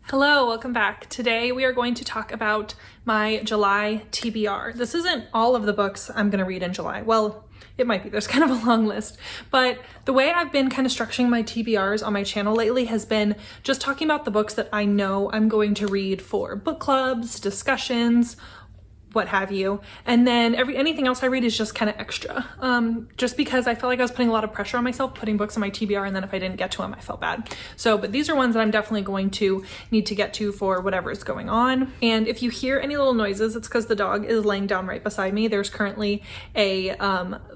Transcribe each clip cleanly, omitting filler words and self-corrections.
Hello, welcome back. Today we are going to talk about my July TBR. This isn't all of the books I'm going to read in July. Well, it might be. There's kind of a long list. But the way I've been kind of structuring my TBRs on my channel lately has been just talking about the books that I know I'm going to read for book clubs, discussions, what have you. And then anything else I read is just kind of extra. Just because I felt like I was putting a lot of pressure on myself putting books on my TBR, and then if I didn't get to them, I felt bad. But these are ones that I'm definitely going to need to get to for whatever is going on. And if you hear any little noises, it's because the dog is laying down right beside me. There's currently a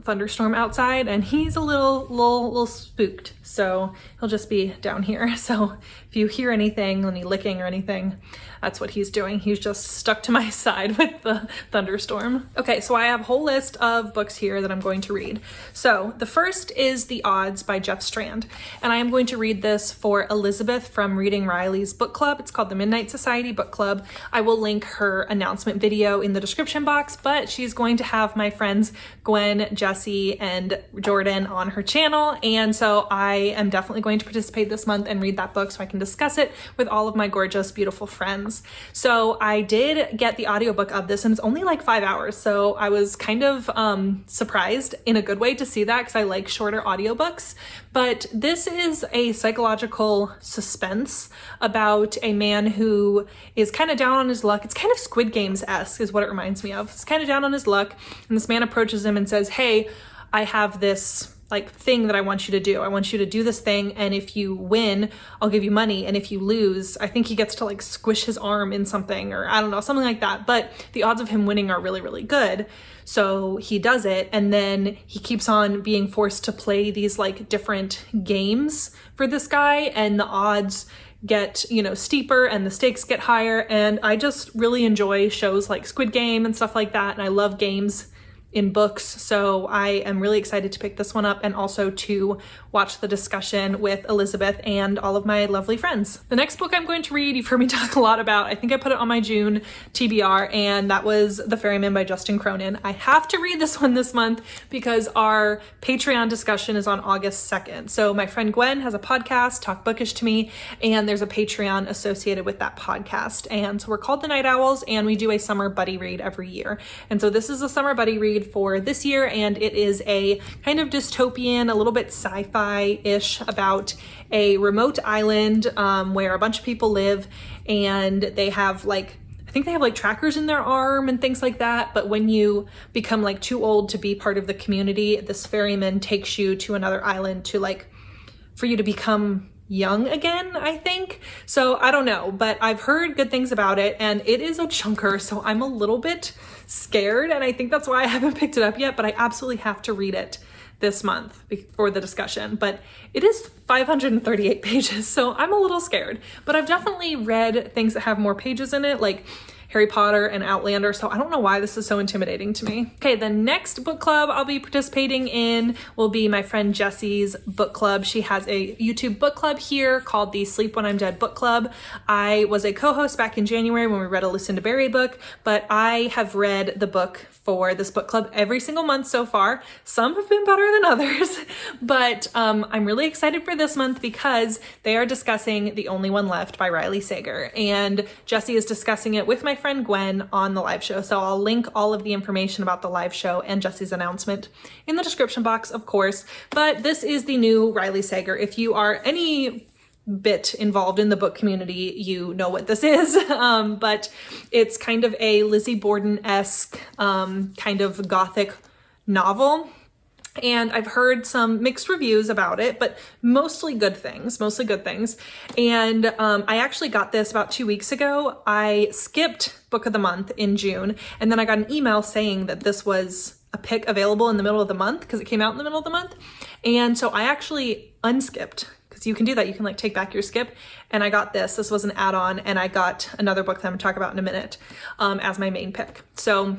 thunderstorm outside and he's a little spooked. So he'll just be down here. So if you hear anything, any licking or anything, that's what he's doing. He's just stuck to my side with the thunderstorm. Okay, so I have a whole list of books here that I'm going to read. So the first is The Odds by Jeff Strand. And I am going to read this for Elizabeth from Reading Riley's book club. It's called the Midnight Society Book Club. I will link her announcement video in the description box, but she's going to have my friends Gwen, Jesse, and Jordan on her channel. And so I am definitely going to participate this month and read that book so I can discuss it with all of my gorgeous, beautiful friends. So I did get the audiobook of this and it's only like 5 hours. So I was kind of surprised in a good way to see that because I like shorter audiobooks. But this is a psychological suspense about a man who is kind of down on his luck. It's kind of Squid Games-esque is what it reminds me of. It's kind of down on his luck. And this man approaches him and says, hey, I have this thing that I want you to do. I want you to do this thing, and if you win, I'll give you money, and if you lose, I think he gets to squish his arm in something, or I don't know, something like that. But the odds of him winning are really, really good. So he does it, and then he keeps on being forced to play these different games for this guy, and the odds get, steeper and the stakes get higher. And I just really enjoy shows like Squid Game and stuff like that, and I love games in books. So I am really excited to pick this one up and also to watch the discussion with Elizabeth and all of my lovely friends. The next book I'm going to read, you've heard me talk a lot about. I think I put it on my June TBR, and that was The Ferryman by Justin Cronin. I have to read this one this month because our Patreon discussion is on August 2nd. So my friend Gwen has a podcast, Talk Bookish to Me, and there's a Patreon associated with that podcast. And so we're called the Night Owls, and we do a summer buddy read every year. And so this is a summer buddy read for this year, and it is a kind of dystopian, a little bit sci-fi-ish about a remote island where a bunch of people live, and they have I think they have trackers in their arm and things like that. But when you become too old to be part of the community, this ferryman takes you to another island to for you to become young again, I think. So I don't know, but I've heard good things about it, and it is a chunker, so I'm a little bit scared, and I think that's why I haven't picked it up yet, but I absolutely have to read it this month for the discussion. But it is 538 pages, so I'm a little scared, but I've definitely read things that have more pages in it, like Harry Potter and Outlander, so I don't know why this is so intimidating to me. Okay, the next book club I'll be participating in will be my friend Jessie's book club. She has a YouTube book club here called the Sleep When I'm Dead book club. I was a co-host back in January when we read a Lucinda Berry book, but I have read the book for this book club every single month so far. Some have been better than others, but I'm really excited for this month because they are discussing The Only One Left by Riley Sager, and Jessie is discussing it with my friend Gwen on the live show. So I'll link all of the information about the live show and Jessie's announcement in the description box, of course. But this is the new Riley Sager. If you are any bit involved in the book community, you know what this is. But it's kind of a Lizzie Borden-esque kind of gothic novel. And I've heard some mixed reviews about it, but mostly good things. And I actually got this about 2 weeks ago. I skipped Book of the Month in June, and then I got an email saying that this was a pick available in the middle of the month because it came out in the middle of the month. And so I actually unskipped, because you can do that. You can take back your skip. And I got this. This was an add-on, and I got another book that I'm going to talk about in a minute as my main pick. So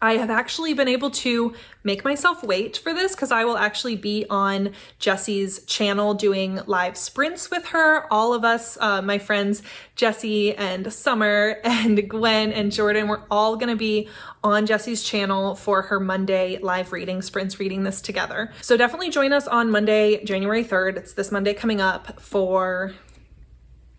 I have actually been able to make myself wait for this because I will actually be on Jessie's channel doing live sprints with her. All of us, my friends, Jessie and Summer and Gwen and Jordan, we're all going to be on Jessie's channel for her Monday live reading sprints, reading this together. So definitely join us on Monday, January 3rd. It's this Monday coming up for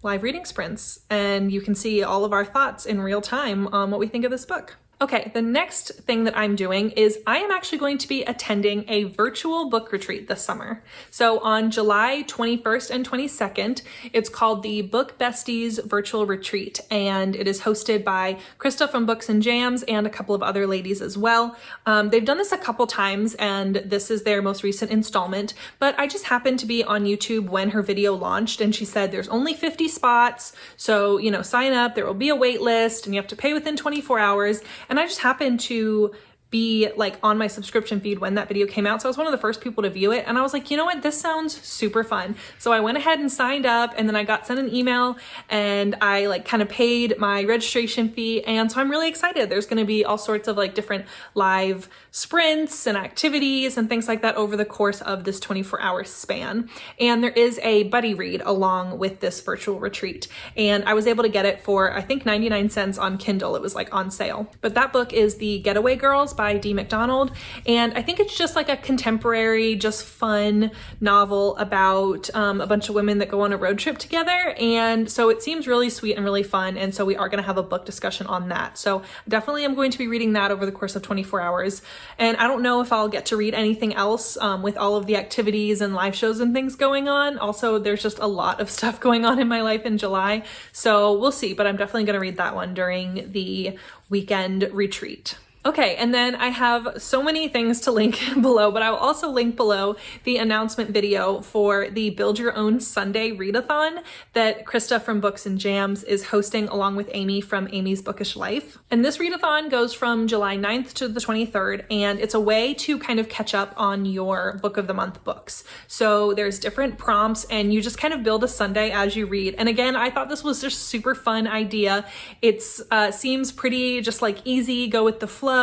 live reading sprints, and you can see all of our thoughts in real time on what we think of this book. Okay, the next thing that I'm doing is I am actually going to be attending a virtual book retreat this summer. So on July 21st and 22nd, it's called the Book Besties Virtual Retreat, and it is hosted by Krista from Books and Jams and a couple of other ladies as well. They've done this a couple times, and this is their most recent installment, but I just happened to be on YouTube when her video launched, and she said there's only 50 spots, so, you know, sign up, there will be a wait list, and you have to pay within 24 hours. And I just happened to be like on my subscription feed when that video came out. So I was one of the first people to view it. And I was like, you know what, this sounds super fun. So I went ahead and signed up, and then I got sent an email, and I like kind of paid my registration fee. And so I'm really excited. There's going to be all sorts of like different live sprints and activities and things like that over the course of this 24-hour span. And there is a buddy read along with this virtual retreat. And I was able to get it for, I think, 99 cents on Kindle. It was like on sale. But that book is The Getaway Girls by D. McDonald. And I think it's just like a contemporary, just fun novel about a bunch of women that go on a road trip together. And so it seems really sweet and really fun. And so we are going to have a book discussion on that. So definitely I'm going to be reading that over the course of 24 hours. And I don't know if I'll get to read anything else with all of the activities and live shows and things going on. Also, there's just a lot of stuff going on in my life in July. So we'll see, but I'm definitely going to read that one during the weekend retreat. Okay, and then I have so many things to link below, but I will also link below the announcement video for the Build Your Own Sunday readathon that Krista from Books and Jams is hosting along with Amy from Amy's Bookish Life. And this readathon goes from July 9th to the 23rd, and it's a way to kind of catch up on your Book of the Month books. So there's different prompts, and you just kind of build a Sunday as you read. And again, I thought this was just a super fun idea. It's seems pretty just like easy, go with the flow.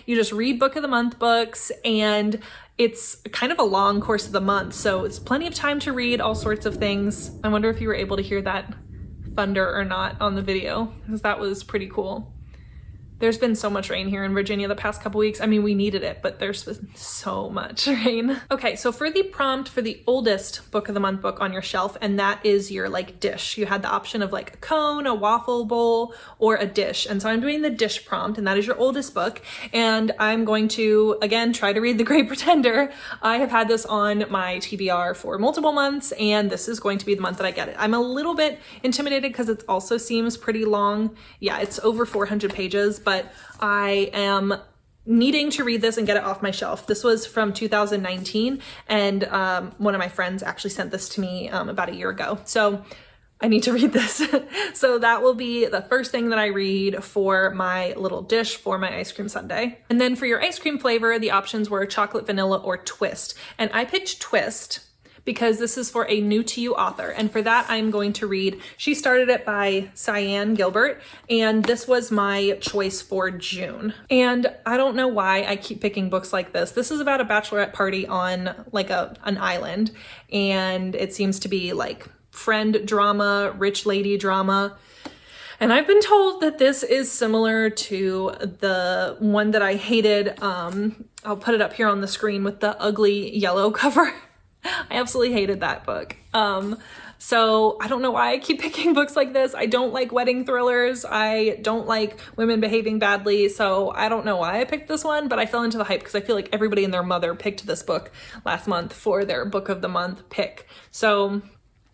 You just read Book of the Month books, and it's kind of a long course of the month, so it's plenty of time to read all sorts of things. I wonder if you were able to hear that thunder or not on the video, because that was pretty cool. There's been so much rain here in Virginia the past couple weeks. I mean, we needed it, but there's been so much rain. Okay, so for the prompt for the oldest Book of the Month book on your shelf, and that is your like dish. You had the option of like a cone, a waffle bowl, or a dish. And so I'm doing the dish prompt, and that is your oldest book. And I'm going to, again, try to read The Great Pretender. I have had this on my TBR for multiple months, and this is going to be the month that I get it. I'm a little bit intimidated because it also seems pretty long. Yeah, it's over 400 pages, but I am needing to read this and get it off my shelf. This was from 2019, and one of my friends actually sent this to me about a year ago. So I need to read this. So that will be the first thing that I read for my little dish for my ice cream sundae. And then for your ice cream flavor, the options were chocolate, vanilla, or twist. And I picked twist because this is for a new to you author. And for that, I'm going to read She Started It by Cyan Gilbert. And this was my choice for June. And I don't know why I keep picking books like this. This is about a bachelorette party on like an island. And it seems to be like friend drama, rich lady drama. And I've been told that this is similar to the one that I hated. I'll put it up here on the screen with the ugly yellow cover. I absolutely hated that book. So I don't know why I keep picking books like this. I don't like wedding thrillers. I don't like women behaving badly. So I don't know why I picked this one, but I fell into the hype because I feel like everybody and their mother picked this book last month for their Book of the Month pick. So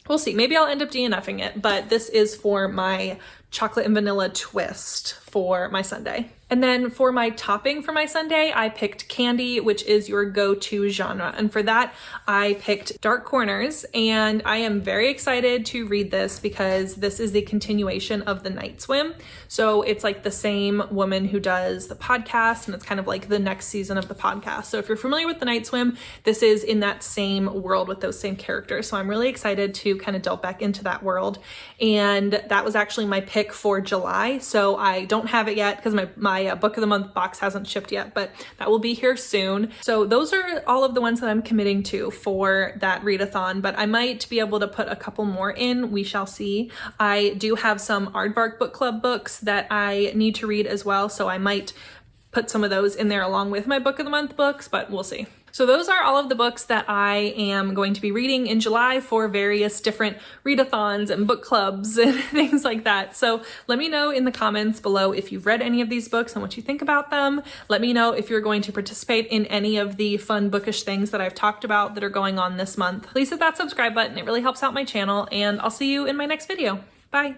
we'll see. Maybe I'll end up DNFing it, but this is for my chocolate and vanilla twist for my sundae. And then for my topping for my sundae, I picked candy, which is your go-to genre. And for that, I picked Dark Corners, and I am very excited to read this because this is the continuation of The Night Swim. So it's like the same woman who does the podcast, and it's kind of like the next season of the podcast. So if you're familiar with The Night Swim, this is in that same world with those same characters. So I'm really excited to kind of delve back into that world. And that was actually my pick for July. So I don't have it yet because my Book of the Month box hasn't shipped yet, but that will be here soon. So those are all of the ones that I'm committing to for that readathon, but I might be able to put a couple more in. We shall see. I do have some Aardvark Book Club books that I need to read as well, so I might put some of those in there along with my Book of the Month books, but we'll see. So those are all of the books that I am going to be reading in July for various different readathons and book clubs and things like that. So let me know in the comments below if you've read any of these books and what you think about them. Let me know if you're going to participate in any of the fun bookish things that I've talked about that are going on this month. Please hit that subscribe button. It really helps out my channel, and I'll see you in my next video. Bye.